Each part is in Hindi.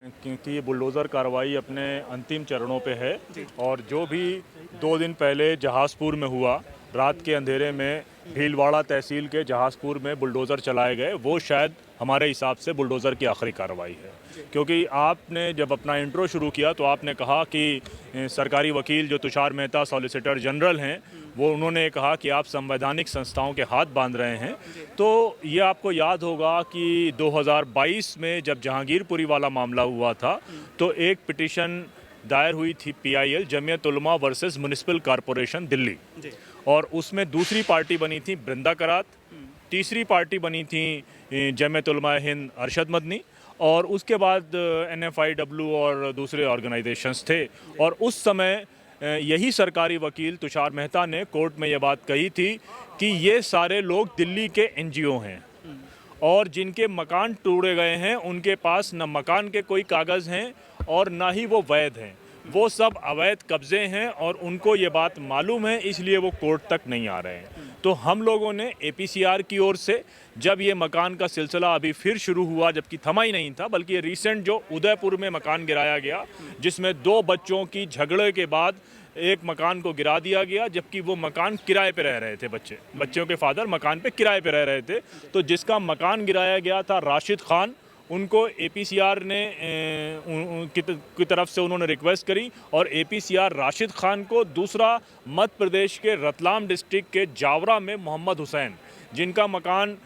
क्योंकि ये बुलडोज़र कार्रवाई अपने अंतिम चरणों पे है और जो भी 2 दिन पहले जहाज़पुर में हुआ, रात के अंधेरे में भीलवाड़ा तहसील के जहाज़पुर में बुलडोज़र चलाए गए, वो शायद हमारे हिसाब से बुलडोज़र की आखिरी कार्रवाई है। क्योंकि आपने जब अपना इंट्रो शुरू किया तो आपने कहा कि सरकारी वकील जो तुषार मेहता सॉलिसिटर जनरल हैं, वो उन्होंने कहा कि आप संवैधानिक संस्थाओं के हाथ बांध रहे हैं। तो ये आपको याद होगा कि 2022 में जब जहांगीरपुरी वाला मामला हुआ था तो एक पिटीशन दायर हुई थी PIL Jamiat Ulama versus municipal corporation Delhi, और उसमें दूसरी पार्टी बनी थी बृंदा करात, तीसरी पार्टी बनी थी जमीयत उलमा हिंद अरशद मदनी, और उसके बाद एनएफआईडब्ल्यू और दूसरे ऑर्गेनाइजेशंस थे। और उस समय यही सरकारी वकील तुषार मेहता ने कोर्ट में ये बात कही थी कि ये सारे लोग दिल्ली के एनजीओ हैं और जिनके मकान तोड़े गए हैं उनके पास न मकान के कोई कागज़ हैं और ना ही वो वैध हैं, वो सब अवैध कब्जे हैं और उनको ये बात मालूम है, इसलिए वो कोर्ट तक नहीं आ रहे हैं। तो हम लोगों ने एपीसीआर की ओर से जब ये मकान का सिलसिला अभी फिर शुरू हुआ, जबकि थमा ही नहीं था, बल्कि ये रिसेंट जो उदयपुर में मकान गिराया गया जिसमें 2 बच्चों की झगड़े के बाद एक मकान को गिरा दिया गया, जबकि वो मकान किराए पे रह रहे थे, बच्चों के फादर मकान पे किराए पे रह रहे थे। तो जिसका मकान गिराया गया था राशिद खान, उनको एपीसीआर ने की तरफ से उन्होंने रिक्वेस्ट करी और एपीसीआर राशिद खान को, दूसरा मध्य प्रदेश के रतलाम डिस्ट्रिक्ट के जावरा में मोहम्मद हुसैन, जिनका मकान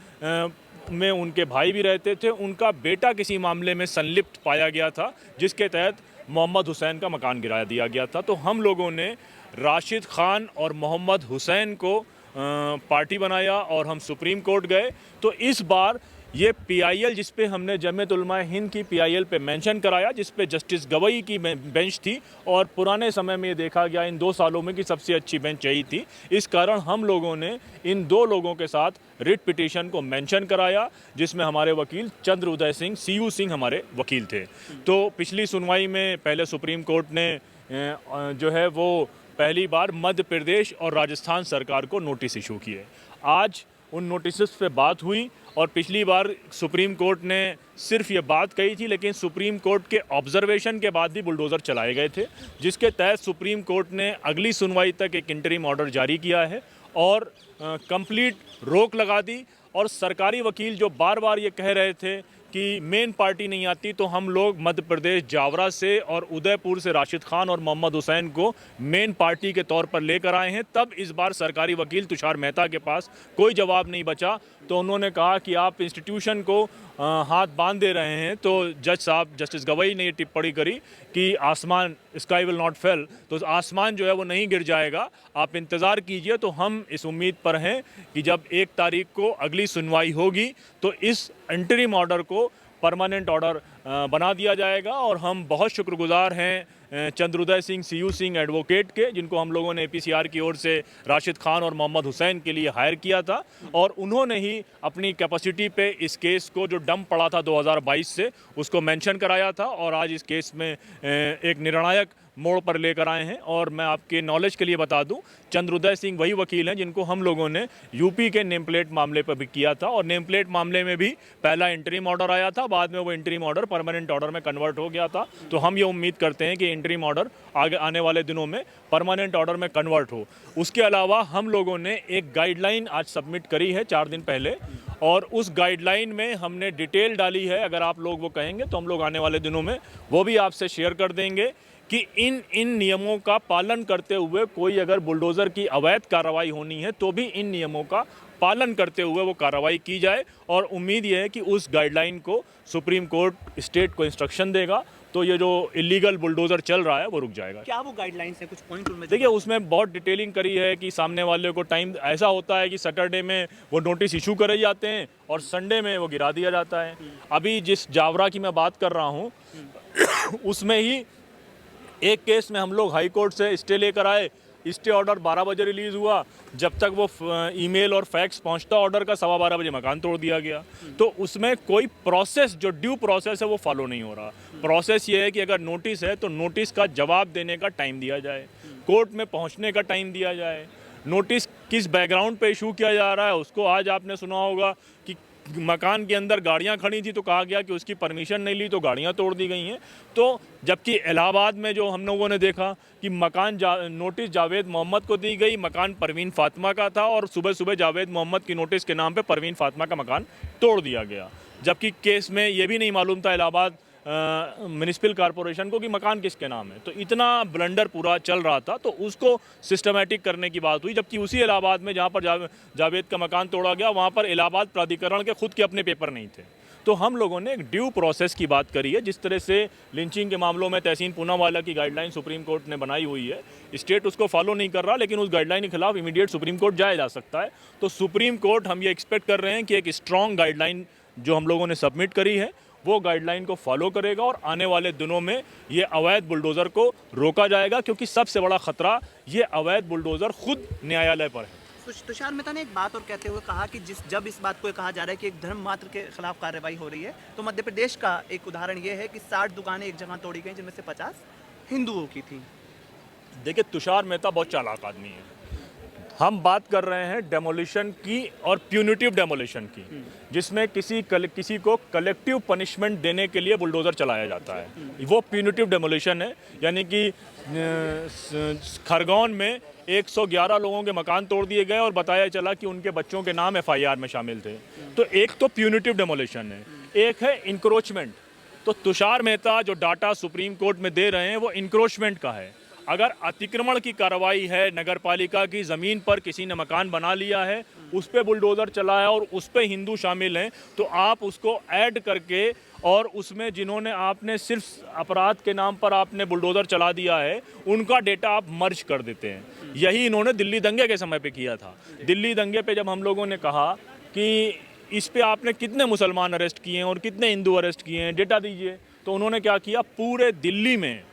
में उनके भाई भी रहते थे, उनका बेटा किसी मामले में संलिप्त पाया गया था जिसके तहत मोहम्मद हुसैन का मकान गिरा दिया गया था। तो हम लोगों ने राशिद खान और मोहम्मद हुसैन को पार्टी बनाया और हम सुप्रीम कोर्ट गए। तो इस बार ये पीआईएल जिस पे हमने जमीयत उलमा हिंद की पीआईएल पे मेंशन कराया, जिस पे जस्टिस गवई की बेंच थी और पुराने समय में ये देखा गया इन 2 सालों में कि सबसे अच्छी बेंच यही थी। इस कारण हम लोगों ने इन 2 लोगों के साथ रिट पिटीशन को मेंशन कराया, जिसमें हमारे वकील चंद्रोदय सिंह सीयू सिंह हमारे वकील थे। तो पिछली सुनवाई में पहले सुप्रीम कोर्ट ने जो है वो पहली बार मध्य प्रदेश और राजस्थान सरकार को नोटिस इशू किए। आज उन नोटिस पे बात हुई और पिछली बार सुप्रीम कोर्ट ने सिर्फ ये बात कही थी, लेकिन सुप्रीम कोर्ट के ऑब्जर्वेशन के बाद भी बुलडोज़र चलाए गए थे, जिसके तहत सुप्रीम कोर्ट ने अगली सुनवाई तक एक इंटरिम ऑर्डर जारी किया है और कंप्लीट रोक लगा दी। और सरकारी वकील जो बार बार ये कह रहे थे कि मेन पार्टी नहीं आती, तो हम लोग मध्य प्रदेश जावरा से और उदयपुर से राशिद खान और मोहम्मद हुसैन को मेन पार्टी के तौर पर लेकर आए हैं। तब इस बार सरकारी वकील तुषार मेहता के पास कोई जवाब नहीं बचा, तो उन्होंने कहा कि आप इंस्टीट्यूशन को हाथ बांध दे रहे हैं। तो जज साहब जस्टिस गवई ने ये टिप्पणी करी कि आसमान स्काई विल नॉट फेल, तो आसमान जो है वो नहीं गिर जाएगा, आप इंतज़ार कीजिए। तो हम इस उम्मीद पर हैं कि जब 1 तारीख को अगली सुनवाई होगी तो इस इंटरिम ऑर्डर को परमानेंट ऑर्डर बना दिया जाएगा। और हम बहुत शुक्रगुजार हैं चंद्रोदय सिंह सीयू सिंह एडवोकेट के, जिनको हम लोगों ने एपीसीआर की ओर से राशिद खान और मोहम्मद हुसैन के लिए हायर किया था, और उन्होंने ही अपनी कैपेसिटी पे इस केस को जो डंप पड़ा था 2022 से उसको मेंशन कराया था और आज इस केस में एक निर्णायक मोड़ पर लेकर आए हैं। और मैं आपके नॉलेज के लिए बता दूं, चंद्रोदय सिंह वही वकील हैं जिनको हम लोगों ने यूपी के नेम प्लेट मामले पर भी किया था, और नेम प्लेट मामले में भी पहला इंटरिम ऑर्डर आया था, बाद में वो इंटरिम ऑर्डर परमानेंट ऑर्डर में कन्वर्ट हो गया था। तो हम ये उम्मीद करते हैं कि इंटरिम ऑर्डर आगे आने वाले दिनों में परमानेंट ऑर्डर में कन्वर्ट हो। उसके अलावा हम लोगों ने एक गाइडलाइन आज सबमिट करी है 4 दिन पहले, और उस गाइडलाइन में हमने डिटेल डाली है। अगर आप लोग वो कहेंगे तो हम लोग आने वाले दिनों में वो भी आपसे शेयर कर देंगे कि इन नियमों का पालन करते हुए कोई अगर बुलडोज़र की अवैध कार्रवाई होनी है तो भी इन नियमों का पालन करते हुए वो कार्रवाई की जाए। और उम्मीद ये है कि उस गाइडलाइन को सुप्रीम कोर्ट स्टेट को इंस्ट्रक्शन देगा तो ये जो इलीगल बुलडोज़र चल रहा है वो रुक जाएगा। क्या वो गाइडलाइंस है, कुछ पॉइंट उनमें? देखिए, उसमें बहुत डिटेलिंग करी है कि सामने वाले को टाइम ऐसा होता है कि सैटरडे में वो नोटिस इशू करे जाते हैं और संडे में वो गिरा दिया जाता है। अभी जिस जावरा की मैं बात कर रहा हूँ उसमें ही एक केस में हम लोग हाई कोर्ट से स्टे लेकर आए, स्टे ऑर्डर 12 बजे रिलीज़ हुआ, जब तक वो ईमेल और फैक्स पहुंचता ऑर्डर का 12:15 बजे मकान तोड़ दिया गया। तो उसमें कोई प्रोसेस, जो ड्यू प्रोसेस है वो फॉलो नहीं हो रहा। प्रोसेस ये है कि अगर नोटिस है तो नोटिस का जवाब देने का टाइम दिया जाए, कोर्ट में पहुंचने का टाइम दिया जाए, नोटिस किस बैकग्राउंड पे इशू किया जा रहा है उसको। आज आपने सुना होगा कि मकान के अंदर गाड़ियां खड़ी थी तो कहा गया कि उसकी परमिशन नहीं ली तो गाड़ियां तोड़ दी गई हैं। तो जबकि इलाहाबाद में जो हम लोगों ने देखा कि नोटिस जावेद मोहम्मद को दी गई, मकान परवीन फातिमा का था और सुबह सुबह जावेद मोहम्मद की नोटिस के नाम पे परवीन फातिमा का मकान तोड़ दिया गया। जबकि केस में ये भी नहीं मालूम था इलाहाबाद म्यूनिसिपल कॉरपोरेशन को कि मकान किसके नाम है। तो इतना ब्लंडर पूरा चल रहा था, तो उसको सिस्टमेटिक करने की बात हुई। जबकि उसी इलाहाबाद में जहाँ पर जावेद का मकान तोड़ा गया, वहाँ पर इलाहाबाद प्राधिकरण के खुद के अपने पेपर नहीं थे। तो हम लोगों ने एक ड्यू प्रोसेस की बात करी है। जिस तरह से लिंचिंग के मामलों में तहसीन पूनावाला की गाइडलाइन सुप्रीम कोर्ट ने बनाई हुई है, स्टेट उसको फॉलो नहीं कर रहा, लेकिन उस गाइडलाइन के खिलाफ इमीडिएट सुप्रीम कोर्ट जाया जा सकता है। तो सुप्रीम कोर्ट, हम ये एक्सपेक्ट कर रहे हैं कि एक स्ट्रॉन्ग गाइडलाइन जो हम लोगों ने सबमिट करी है वो गाइडलाइन को फॉलो करेगा और आने वाले दिनों में ये अवैध बुलडोज़र को रोका जाएगा, क्योंकि सबसे बड़ा खतरा ये अवैध बुलडोज़र खुद न्यायालय पर है। तुषार मेहता ने एक बात और कहते हुए कहा कि जब इस बात को कहा जा रहा है कि एक धर्म मात्र के खिलाफ कार्रवाई हो रही है, तो मध्य प्रदेश का एक उदाहरण ये है कि 60 दुकानें एक जगह तोड़ी गई जिनमें से 50 हिंदुओं की थी। देखिए, तुषार मेहता बहुत चालाक आदमी है। हम बात कर रहे हैं डेमोलिशन की और प्यूनिटिव डेमोलिशन की, जिसमें किसी को कलेक्टिव पनिशमेंट देने के लिए बुलडोज़र चलाया जाता है। वो प्यूनिटिव डेमोलिशन है। यानी कि खरगोन में 111 लोगों के मकान तोड़ दिए गए और बताया चला कि उनके बच्चों के नाम एफआईआर में शामिल थे। तो एक तो प्यूनिटिव डेमोलिशन है, एक है इंक्रोचमेंट। तो तुषार मेहता जो डाटा सुप्रीम कोर्ट में दे रहे हैं वो इंक्रोचमेंट का है। अगर अतिक्रमण की कार्रवाई है, नगरपालिका की ज़मीन पर किसी ने मकान बना लिया है, उस पर बुलडोज़र चला है और उस पर हिंदू शामिल हैं, तो आप उसको ऐड करके और उसमें जिन्होंने आपने सिर्फ अपराध के नाम पर आपने बुलडोज़र चला दिया है, उनका डेटा आप मर्ज कर देते हैं। यही इन्होंने दिल्ली दंगे के समय पे किया था। दिल्ली दंगे पे जब हम लोगों ने कहा कि इस पे आपने कितने मुसलमान अरेस्ट किए हैं और कितने हिंदू अरेस्ट किए हैं, डेटा दीजिए, तो उन्होंने क्या किया, पूरे दिल्ली में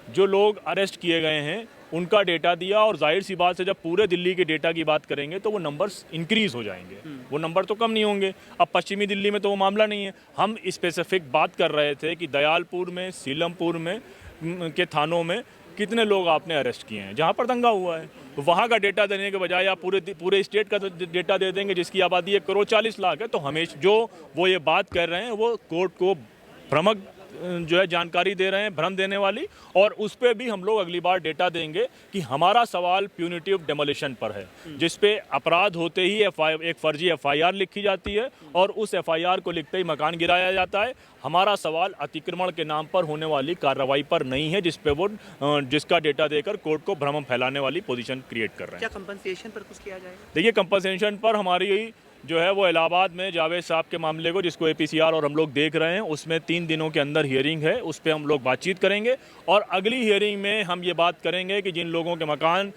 जो लोग अरेस्ट किए गए हैं उनका डेटा दिया। और जाहिर सी बात है, जब पूरे दिल्ली के डेटा की बात करेंगे तो वो नंबर्स इंक्रीज़ हो जाएंगे, वो नंबर तो कम नहीं होंगे। अब पश्चिमी दिल्ली में तो वो मामला नहीं है। हम स्पेसिफिक बात कर रहे थे कि दयालपुर में, सीलमपुर में के थानों में कितने लोग आपने अरेस्ट किए हैं जहाँ पर दंगा हुआ है। तो वहाँ का डेटा देने के बजाय आप पूरे स्टेट का डेटा दे देंगे जिसकी आबादी 1,40,00,000 है। तो हमेशा जो वो ये बात कर रहे हैं वो कोर्ट को भ्रमक जो है जानकारी दे रहे हैं, भ्रम देने वाली। और उस पर भी हम लोग अगली बार डेटा देंगे कि हमारा सवाल प्यूनिटिव डेमोलिशन पर है, जिस पे अपराध होते ही एक फर्जी एफआईआर लिखी जाती है और उस एफआईआर को लिखते ही मकान गिराया जाता है। हमारा सवाल अतिक्रमण के नाम पर होने वाली कार्रवाई पर नहीं है, जिस पे वो जिसका डेटा देकर कोर्ट को भ्रम फैलाने वाली पोजीशन क्रिएट कर रहे हैं। क्या कंपनसेशन पर कुछ किया जाएगा? देखिए, कंपनसेशन पर हमारी जो है वो इलाहाबाद में जावेद साहब के मामले को, जिसको एपीसीआर और हम लोग देख रहे हैं, उसमें 3 दिनों के अंदर हियरिंग है, उस पर हम लोग बातचीत करेंगे। और अगली हियरिंग में हम ये बात करेंगे कि जिन लोगों के मकान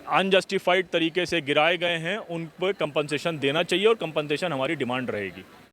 अनजस्टिफाइड तरीके से गिराए गए हैं उन पर कंपनसेशन देना चाहिए और कंपनसेशन हमारी डिमांड रहेगी।